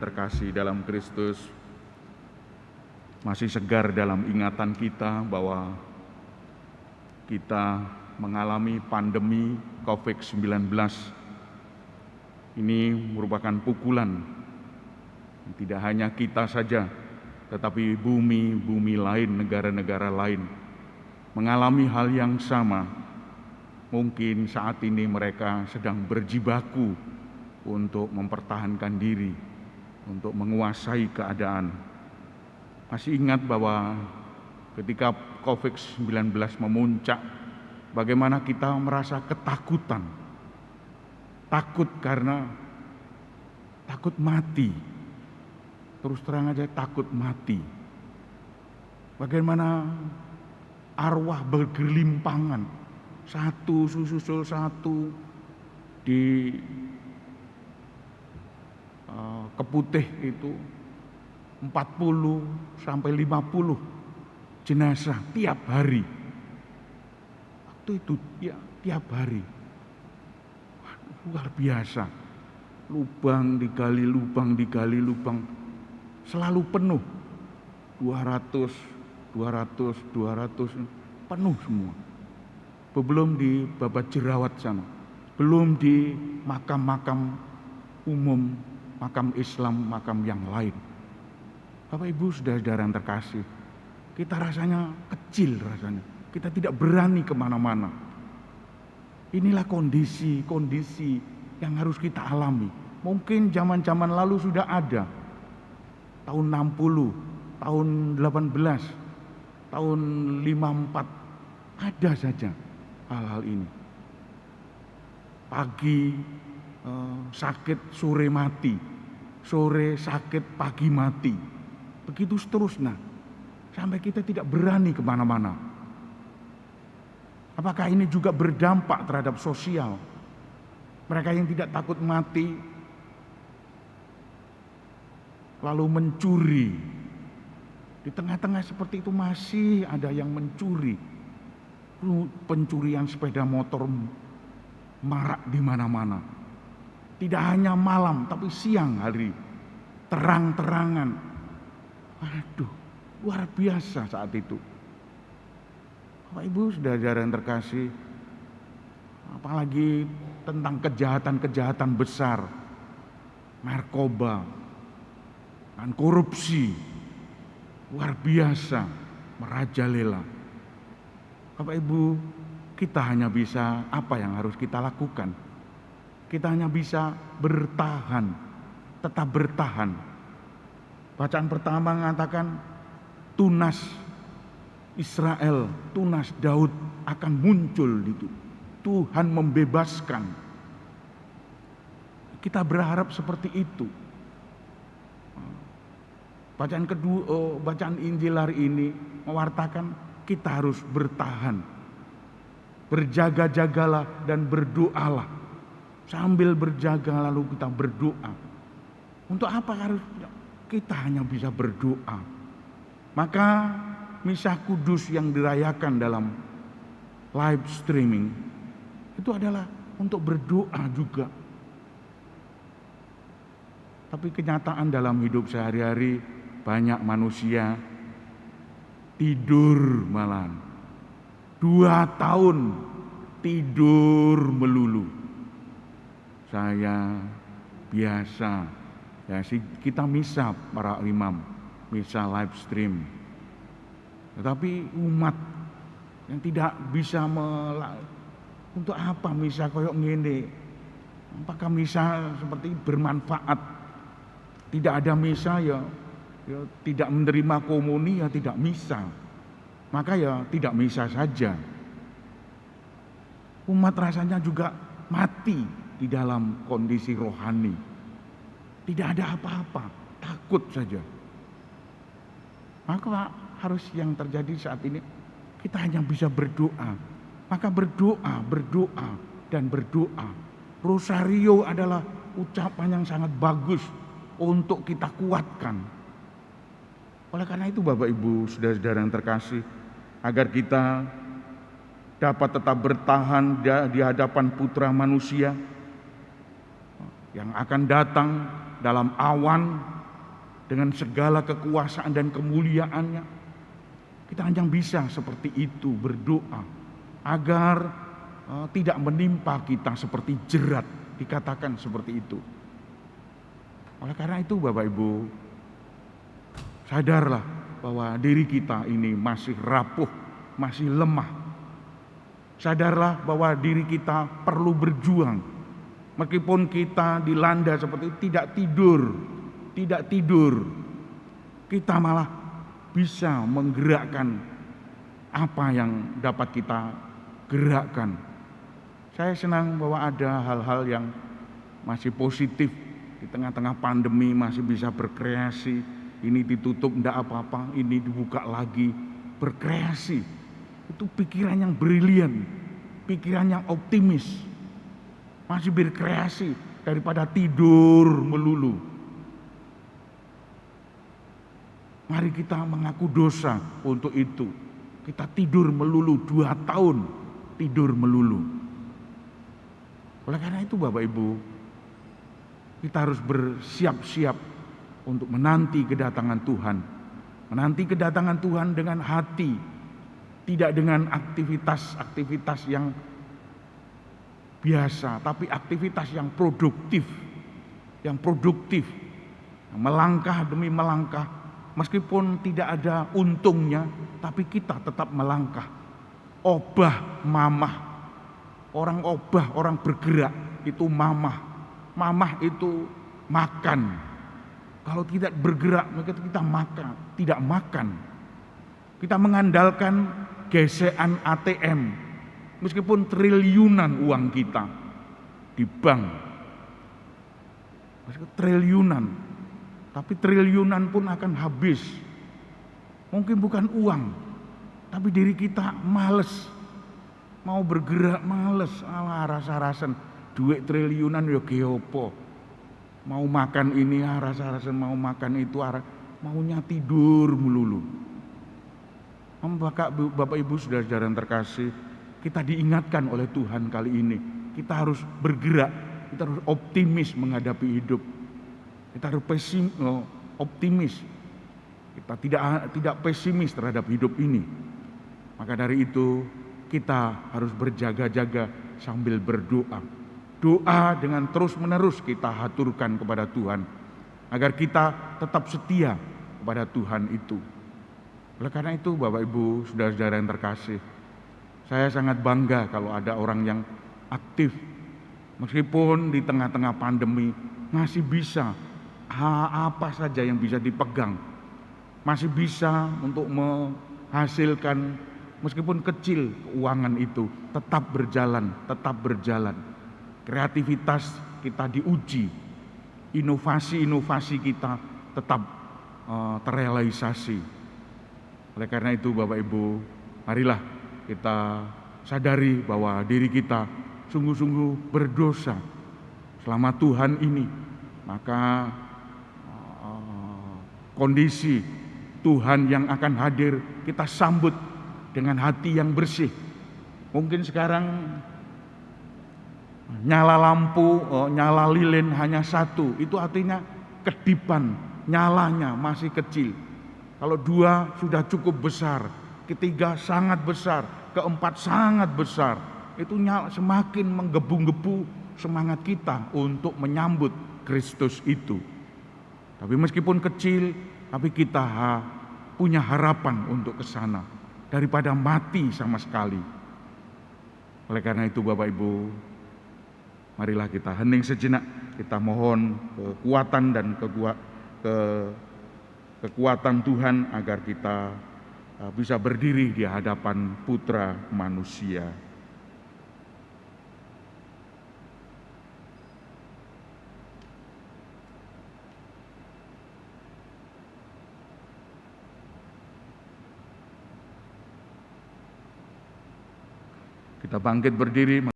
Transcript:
Terkasih dalam Kristus, masih segar dalam ingatan kita bahwa kita mengalami pandemi COVID-19. Ini merupakan pukulan, tidak hanya kita saja, tetapi bumi lain, negara-negara lain mengalami hal yang sama. Mungkin saat ini mereka sedang berjibaku untuk mempertahankan diri, untuk menguasai keadaan. Masih ingat bahwa ketika COVID-19 memuncak, bagaimana kita merasa ketakutan. Takut karena takut mati. Terus terang aja takut mati. Bagaimana arwah bergelimpangan, satu susul satu di Keputih itu 40 sampai 50 jenazah tiap hari. Waktu itu ya tiap hari. Luar biasa. Lubang digali lubang, selalu penuh. 200 penuh semua. Belum di Babat Jerawat sana. Belum di makam-makam umum, makam Islam, makam yang lain. Bapak Ibu saudara-saudara yang terkasih, kita rasanya kecil rasanya. Kita tidak berani kemana-mana. Inilah kondisi yang harus kita alami. Mungkin zaman-zaman lalu sudah ada. Tahun 60, tahun 18, tahun 54, ada saja hal-hal ini. Pagi sakit, sore mati. Sore sakit, pagi mati. Begitu seterusnya. Sampai kita tidak berani kemana-mana. Apakah ini juga berdampak terhadap sosial? Mereka yang tidak takut mati, lalu mencuri. Di tengah-tengah seperti itu masih ada yang mencuri. Pencurian sepeda motor marak di mana-mana. Tidak hanya malam, tapi siang hari, terang-terangan. Aduh, luar biasa saat itu. Bapak Ibu saudara-saudara yang terkasih, apalagi tentang kejahatan-kejahatan besar, narkoba, dan korupsi, luar biasa, merajalela. Bapak Ibu, kita hanya bisa, apa yang harus kita lakukan? Kita hanya bisa bertahan, tetap bertahan. Bacaan pertama mengatakan tunas Israel, tunas Daud akan muncul itu. Tuhan membebaskan. Kita berharap seperti itu. Bacaan kedua, bacaan Injil hari ini mewartakan kita harus bertahan. Berjaga-jagalah dan berdoalah. Sambil berjaga lalu kita berdoa. Untuk apa harus kita hanya bisa berdoa? Maka Misa Kudus yang dirayakan dalam live streaming itu adalah untuk berdoa juga. Tapi kenyataan dalam hidup sehari-hari banyak manusia tidur malam. 2 tahun tidur melulu. Saya biasa ya kita misa para imam, misa live stream. Tetapi umat yang tidak bisa untuk apa misa koyok ngene? Apakah misa seperti bermanfaat? Tidak ada misa ya tidak menerima komuni ya tidak misa. Maka ya tidak misa saja. Umat rasanya juga mati di dalam kondisi rohani. Tidak ada apa-apa, takut saja. Maka harus yang terjadi saat ini, kita hanya bisa berdoa. Maka berdoa, dan berdoa. Rosario adalah ucapan yang sangat bagus untuk kita kuatkan. Oleh karena itu Bapak Ibu, saudara-saudara yang terkasih, agar kita dapat tetap bertahan di hadapan Putra Manusia yang akan datang dalam awan dengan segala kekuasaan dan kemuliaannya. Kita hanya bisa seperti itu berdoa agar tidak menimpa kita seperti jerat, dikatakan seperti itu. Oleh karena itu Bapak Ibu, sadarlah bahwa diri kita ini masih rapuh, masih lemah. Sadarlah bahwa diri kita perlu berjuang. Meskipun kita dilanda seperti itu, tidak tidur, kita malah bisa menggerakkan apa yang dapat kita gerakkan. Saya senang bahwa ada hal-hal yang masih positif di tengah-tengah pandemi, masih bisa berkreasi. Ini ditutup, enggak apa-apa, ini dibuka lagi, berkreasi. Itu pikiran yang brilian, pikiran yang optimis. Masih berkreasi daripada tidur melulu. Mari kita mengaku dosa untuk itu. Kita tidur melulu 2 tahun, tidur melulu. Oleh karena itu Bapak Ibu, kita harus bersiap-siap untuk menanti kedatangan Tuhan. Menanti kedatangan Tuhan dengan hati, tidak dengan aktivitas-aktivitas yang biasa, tapi aktivitas yang produktif, melangkah demi melangkah, meskipun tidak ada untungnya, tapi kita tetap melangkah. Obah mamah, orang bergerak itu mamah itu makan. Kalau tidak bergerak, maka kita tidak makan. Kita mengandalkan gesekan ATM. Meskipun triliunan uang kita di bank, triliunan, tapi triliunan pun akan habis. Mungkin bukan uang, tapi diri kita males, mau bergerak males, rasa-rasan duit triliunan ya geopo, mau makan ini rasa-rasan, mau makan itu maunya tidur melulu. Bapak Ibu saudara-saudara yang terkasih, kita diingatkan oleh Tuhan kali ini, kita harus bergerak, kita harus optimis menghadapi hidup. Kita harus optimis. Kita tidak pesimis terhadap hidup ini. Maka dari itu kita harus berjaga-jaga sambil berdoa. Doa dengan terus-menerus kita haturkan kepada Tuhan agar kita tetap setia kepada Tuhan itu. Oleh karena itu Bapak Ibu, saudara-saudara yang terkasih, saya sangat bangga kalau ada orang yang aktif. Meskipun di tengah-tengah pandemi masih bisa apa saja yang bisa dipegang. Masih bisa untuk menghasilkan meskipun kecil keuangan itu tetap berjalan. Kreativitas kita diuji. Inovasi kita tetap terrealisasi. Oleh karena itu Bapak Ibu, marilah kita sadari bahwa diri kita sungguh-sungguh berdosa selama Tuhan ini. Maka kondisi Tuhan yang akan hadir kita sambut dengan hati yang bersih. Mungkin sekarang nyala lampu, nyala lilin hanya 1, itu artinya kedipan, nyalanya masih kecil. Kalau 2 sudah cukup besar, ketiga sangat besar, keempat sangat besar, itu semakin menggebu-gebu semangat kita untuk menyambut Kristus itu. Tapi meskipun kecil, tapi kita punya harapan untuk ke sana daripada mati sama sekali. Oleh karena itu Bapak Ibu, marilah kita hening sejenak, kita mohon kekuatan dan kekuatan Tuhan agar kita bisa berdiri di hadapan Putra Manusia. Kita bangkit berdiri.